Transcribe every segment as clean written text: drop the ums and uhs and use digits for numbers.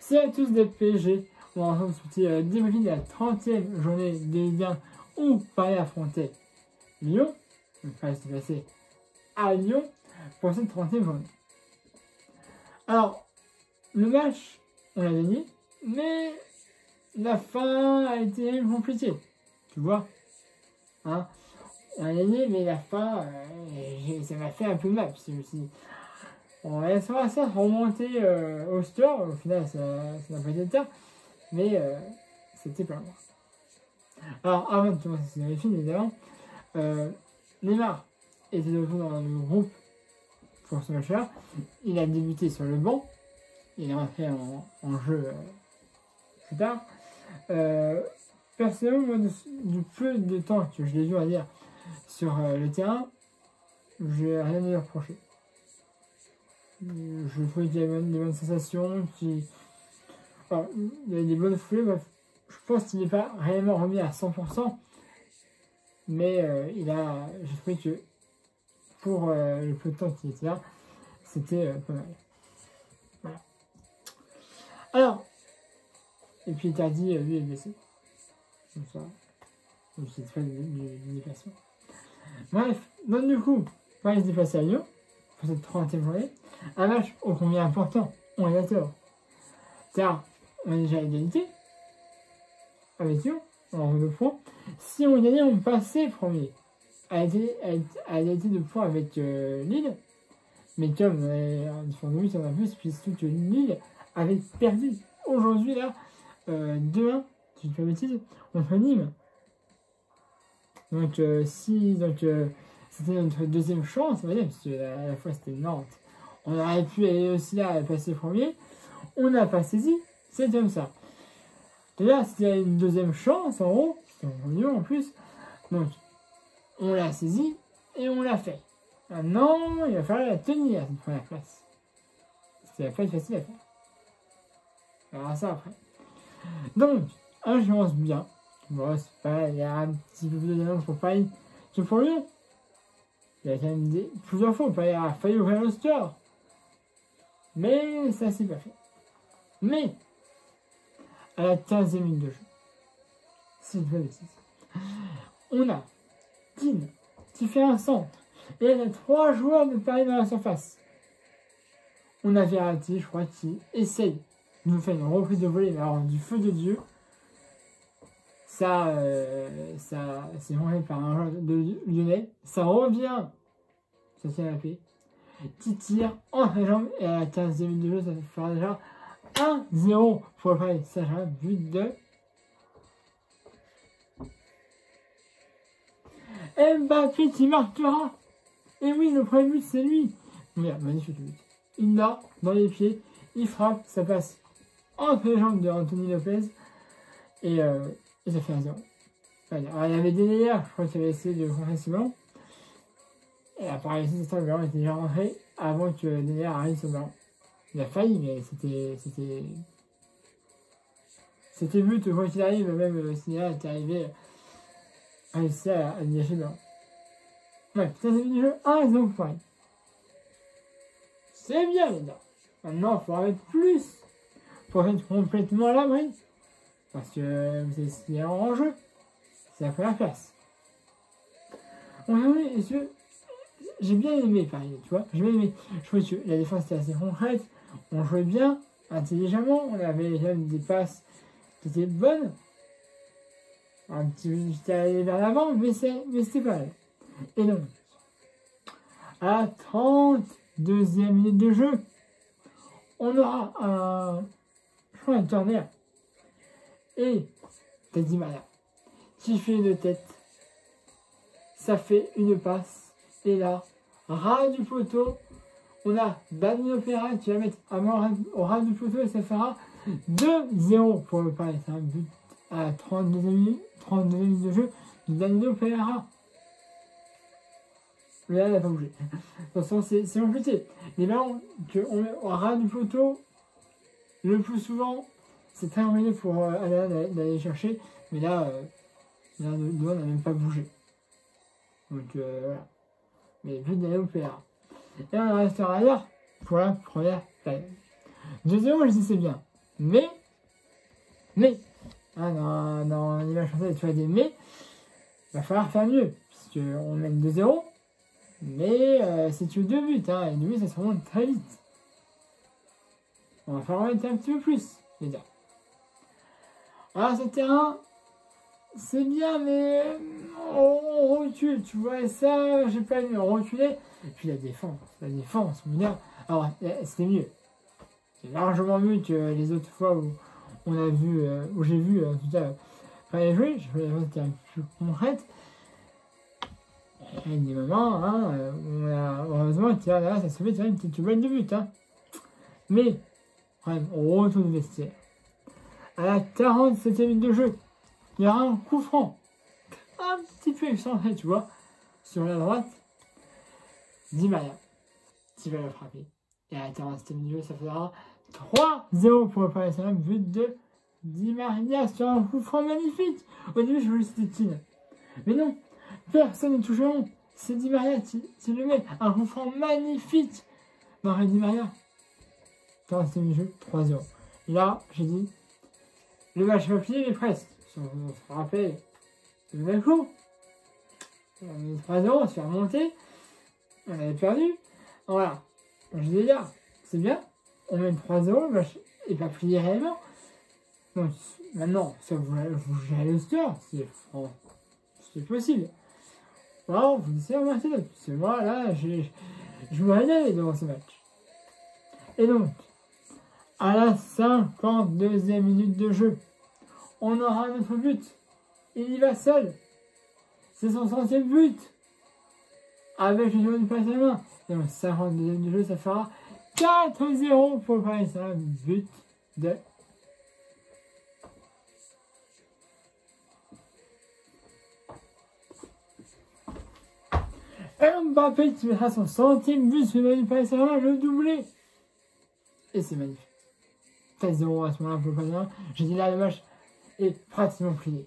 C'est à tous des PSG. On va ensemble débriefer de la 30e journée de Ligue 1 où Paris affrontait Lyon. Donc Paris s'est passé à Lyon pour cette 30e journée. Alors, le match, on l'a gagné, mais la fin a été compliquée. Tu vois, hein, on a gagné, mais la fin, ça m'a fait un peu mal. Parce que je me suis dit, on va essayer ça remonter au score. Au final, ça n'a pas été le cas, mais c'était pas loin. Alors, avant de commencer cette vérifie, évidemment, Neymar était de retour dans le groupe pour ce match-là. Il a débuté sur le banc. Il est rentré en jeu plus tard. Personnellement, moi, du peu de temps que je l'ai vu à dire sur le terrain, je n'ai rien à lui reprocher. Je trouvais qu'il y avait des bonnes sensations, alors, il y a des bonnes foulées. Bref, je pense qu'il n'est pas réellement remis à 100%, mais j'ai trouvé que pour le peu de temps qu'il était là, c'était pas mal. Voilà. Alors, et puis Icardi, lui, est blessé. Comme ça, c'est fait du déplacement. Bref, donc du coup, Paris se déplace à Lyon pour cette 30e journée. Un match ô combien important, on est d'accord. Car on est déjà à égalité avec Lyon, en 2 points. Si on gagnait, on passait premier. À égalité de points avec Lille. Mais comme on est en différence de but, on a plus, puisque Lille avait perdu aujourd'hui, là, 2-1, si je ne dis pas de bêtises, contre Nîmes. Donc, c'était notre deuxième chance, on va dire, parce que à la fois c'était Nantes. On aurait pu aller aussi là et passer premier. On n'a pas saisi, c'est comme ça. Déjà, c'était une deuxième chance, en gros, mieux en plus. Donc, on l'a saisi et on l'a fait. Maintenant, il va falloir la tenir, cette première place. Ça va pas être facile à faire. On verra ça après. Donc, je commence bien. Bon, c'est pas, il y a un petit peu plus de d'annonce pour Paris que pour Lyon. Il y a quand même plusieurs fois où Paris a failli ouvrir le score. Mais ça s'est pas fait. Mais, à la 15e minute de jeu, c'est une fois bêtise, on a Keane qui fait un centre. Et il y a 3 joueurs de Paris dans la surface. On a Verratti, je crois, qui essaye de nous faire une reprise de volée, mais alors du feu de Dieu. Ça c'est rangé par un joueur de Lyonnais. Ça revient. Ça tient la paix. Qui tire entre les jambes. Et à la 15e minute de jeu, ça fera déjà 1-0 pour le Paris Saint-Germain. But de Mbappé qui marquera. Et oui, le premier but, c'est lui. Regarde, magnifique but. Il l'a dans les pieds. Il frappe. Ça passe entre les jambes de Anthony Lopez. Et ça fait 1-0. Alors, il y avait des layers, je crois qu'il avait essayé de contrer Simon. Et apparemment, le ballon était déjà rentré avant que Denayer arrive sur le ballon. Il a failli, mais c'était but, quoi qu'il arrive, même si Denayer était arrivé, a réussi à dégager le ballon. Ouais, ça c'est du jeu 1-0 pour Paris. C'est bien, les gars. Maintenant, il faut en mettre plus pour être complètement à l'abri. Parce que c'est ce qui est en jeu. C'est la première place. J'ai bien aimé Paris, tu vois. J'ai bien aimé. Je trouvais que la défense était assez concrète. On jouait bien, intelligemment. On avait même des passes qui étaient bonnes. Un petit peu j'étais allé vers l'avant, mais c'était pas mal. Et donc, à la 32e minute de jeu, on aura un corner. Et Teddy Maya qui fait une tête, ça fait une passe, et là, ras du poteau, on a Danilo Pereira qui va mettre à main au ras du poteau, et ça fera 2-0 pour le Paris. C'est un but à la 32e minute de jeu de Danilo Pereira. Mais là, il n'a pas bougé. De toute façon, c'est compliqué. Les ballons qu'on met au ras du poteau, le plus souvent, c'est très ennuyeux pour Alain d'aller chercher, mais là, Dohan n'a même pas bougé. Donc voilà. Mais but d'aller au PA. Et on restera ailleurs pour la première période. 2-0, je dis c'est bien. Mais, hein, dans l'image française, tu vois des mais, il va falloir faire mieux, puisqu'on mène 2-0, mais c'est que 2 buts, hein, et 2 buts, ça se remonte très vite. On va falloir mettre un petit peu plus, je veux dire. Alors, ce terrain, c'est bien, mais on recule, tu vois, et ça, j'ai pas aimé reculer. Et puis la défense, on dire, alors, c'était mieux. C'est largement mieux que les autres fois où on a vu, où j'ai vu, en tout cas, fallait jouer, je voulais les choses un peu plus concrètes. Et des moments, hein, on a, heureusement, là, ça se fait une petite balle de but, hein. Mais, quand même, on retourne au vestiaire. À la 47e minute de jeu, il y aura un coup franc. Un petit peu excentré, tu vois. Sur la droite, Di Maria qui va le frapper. Et à la 47e minute de jeu, ça fera 3-0 pour le Paris Saint-Germain. But de Di Maria sur un coup franc magnifique. Au début, je voulais que c'était Tine. Mais non, personne ne touche au rond. C'est Di Maria qui le met. Un coup franc magnifique. Dans Di Maria. 47e minute de jeu, 3-0. Là, j'ai dit, le match va plier, mais presque. On se rappelle le même coup. On a mis 3-0, on se fait remonter. On avait perdu. Voilà. Je dis là, c'est bien. On mène 3-0, le match n'est pas plié réellement. Donc maintenant, ça vous gérez le score, c'est possible. Voilà, vous essayez de remonter d'autres. C'est moi, là, je me réveille devant ce match. Et donc, à la 52e minute de jeu, on aura un autre but. Il y va seul. C'est son 100e but. Avec le joueur du Paris Saint-Germain. Et donc, 52e de jeu, ça fera 4-0 pour le Paris Saint-Germain. But de Mbappé qui mettra son 100e but sur le Paris Saint-Germain, le doublé. Et c'est magnifique. 4-0 à ce moment-là pour le Paris Saint-Germain. J'ai dit là, le match est pratiquement plié.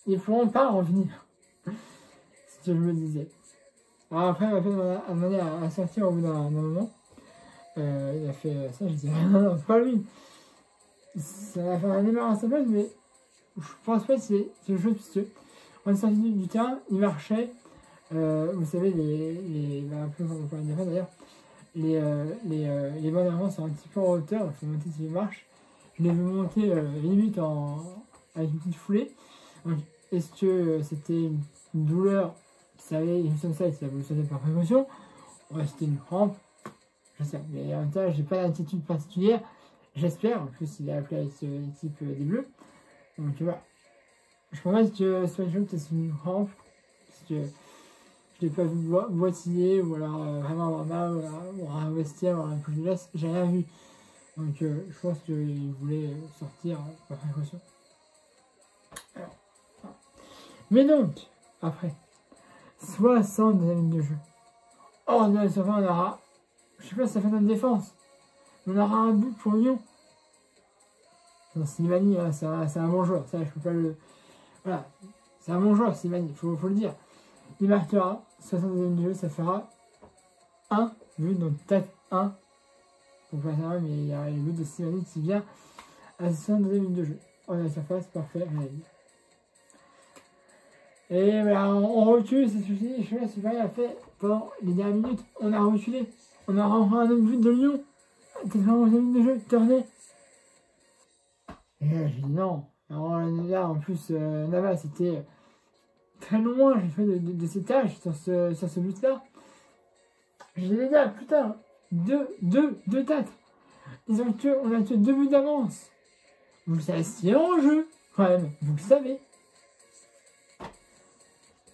Ils ne pourront pas revenir. C'est ce que je me disais. Alors après, Mbappé m'a demandé à sortir au bout d'un moment. Il a fait ça, je disais non, pas lui. Ça va faire un démarrage à sa place, mais je pense pas que c'est une chose, puisque on est sorti du terrain, il marchait. Vous savez, un peu comme on peut dire d'ailleurs, les bancs d'avant sont un petit peu en hauteur, il faut monter s'il marche. Je l'ai vu monter limite avec une petite foulée. Donc, est-ce que c'était une douleur qui savait juste comme ça et qui a voulu sauter par précaution? Ouais, c'était une crampe, je sais, mais en même temps, j'ai pas d'attitude particulière, j'espère. En plus, il a appelé avec l'équipe des Bleus, donc voilà. Je pense que ce soit une chose, c'est une crampe, parce que je l'ai pas vu boitiller ou alors vraiment avoir mal ou un vestiaire ou un coup de glace, j'ai rien vu. Donc je pense qu'il voulait sortir par précaution. Alors, voilà. Mais donc, après, 60 minutes de jeu. Hors de la surface, on aura, je sais pas si ça fait notre défense, on aura un but pour Lyon. Slimani, hein, c'est un bon joueur, ça je peux pas le... Voilà, c'est un bon joueur Slimani, faut le dire. Il marquera 60 minutes de jeu, ça fera 1 but, donc peut-être 1 pour pas savoir, mais il y a le but de Slimani qui vient à 62 minutes de jeu. On a la surface, parfait, on a dit. Et voilà, on recule, c'est suffisant. Je sais pas si Paris a fait pendant les dernières minutes. On a reculé. On a encore un autre but de Lyon. 91 minutes de jeu, Turner. Et là, j'ai dit non. Alors là, en plus, Navas, c'était très loin, j'ai fait de ses tâches sur ce but-là. Je l'ai dit là, plus tard. 2-4. On a que 2 buts d'avance. Vous le savez, c'est en jeu, quand même. Vous le savez.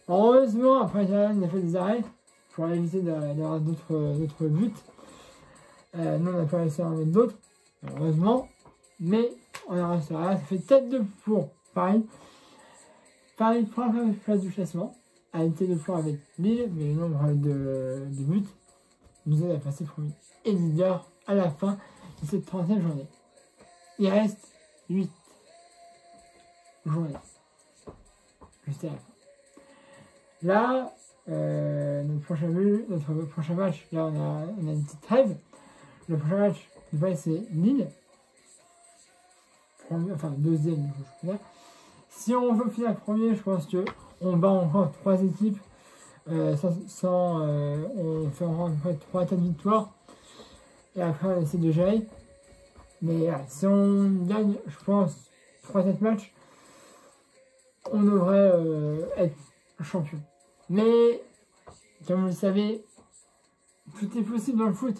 Heureusement, après, il a fait des arrêts pour éviter d'avoir d'autres buts. Nous, on n'a pas réussi à en mettre d'autres, heureusement. Mais on a réussi à rien. Ça fait 4-2 pour Paris. Paris prend la place du classement, a été 2 points avec Lille, mais le nombre de buts nous aide à passer premier et leader à la fin de cette 30e journée. Il reste 8 journées. Juste à la fin. Là, notre prochain match, là on a une petite trêve. Le prochain match, c'est Lille. premier, enfin deuxième du championnat. Si on veut finir premier, je pense qu'on bat encore 3 équipes. On fait encore 3-4 victoires. Et après, on essaie de gérer. Mais si on gagne, je pense, 3-4 matchs, on devrait être champion. Mais, comme vous le savez, tout est possible dans le foot.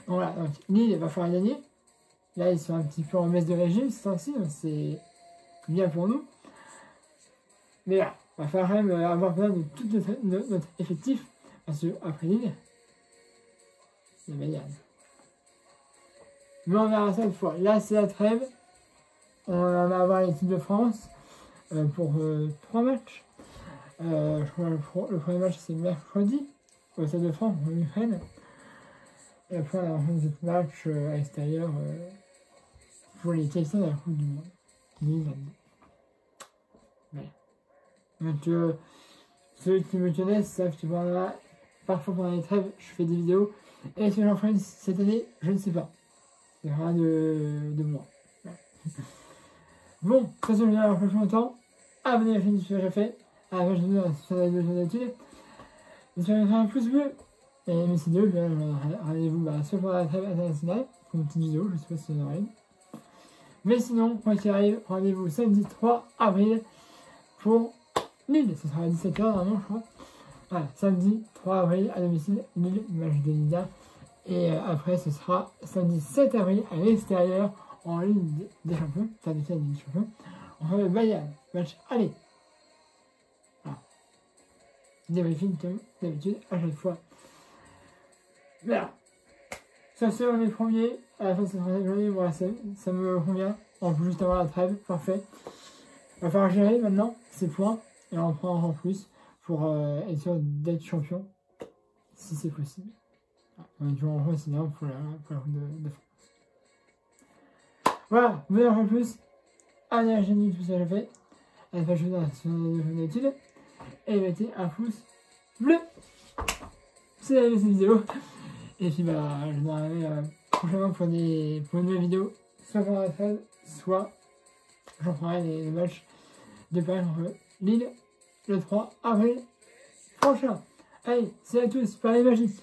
Donc voilà, donc, Lille va falloir gagner. Là, ils sont un petit peu en messe de régime, c'est ainsi, c'est bien pour nous. Mais là, il va falloir quand même avoir besoin de tout notre effectif. Parce qu'après Lille, c'est meilleur. Mais on verra ça une fois. Là, c'est la trêve. On va avoir l'équipe de France pour 3 matchs. Je crois que le premier match, c'est mercredi au Stade de France en Ukraine. Et après, on a un autre match à l'extérieur pour les qualifications de la Coupe du Monde 2022. Voilà. Donc, ceux qui me connaissent savent que parfois pendant les trêves, je fais des vidéos. Et est-ce que j'en ferai une cette année? Je ne sais pas. C'est rien de moi. Voilà. Bon, ça c'est le vidéo pour plus longtemps. Abonnez-vous à la chaîne si ce n'est déjà fait. À la page de vidéo sur la vidéo d'habitude. J'espère que vous avez un pouce bleu. Et mes vidéos, rendez-vous soit pour la trêve internationale, pour une petite vidéo, je ne sais pas si vous en aurez une. Mais sinon, quoi qu'il arrive, rendez-vous samedi 3 avril pour Lille. Ce sera à 17h normalement, je crois. Voilà, samedi 3 avril à domicile, Lille, match de Liga. Et après, ce sera samedi 7 avril à l'extérieur en Ligue des Champions, enfin de Ligue des Champions. On va le Bayern, match allez. Voilà. Débriefing comme d'habitude à chaque fois. Voilà. Ça c'est on est premier. À la fin de cette journée, voilà, ça me convient. En plus, juste avoir la trêve, parfait. Il va falloir gérer maintenant ces points et on en prend encore plus pour être sûr d'être champion si c'est possible. On est toujours en France, c'est bien pour la Coupe de France. Voilà, vous voulez en plus, allez à la chaîne YouTube, ça je fais. À la page de d'études. Et mettez un pouce bleu si vous avez aimé cette vidéo. Et puis je vous reverrai prochainement pour une nouvelle vidéo, soit pour la trêve, soit j'en ferai les matchs de Paris contre Lille le 3 avril prochain. Allez, c'est à tous, Paris magique.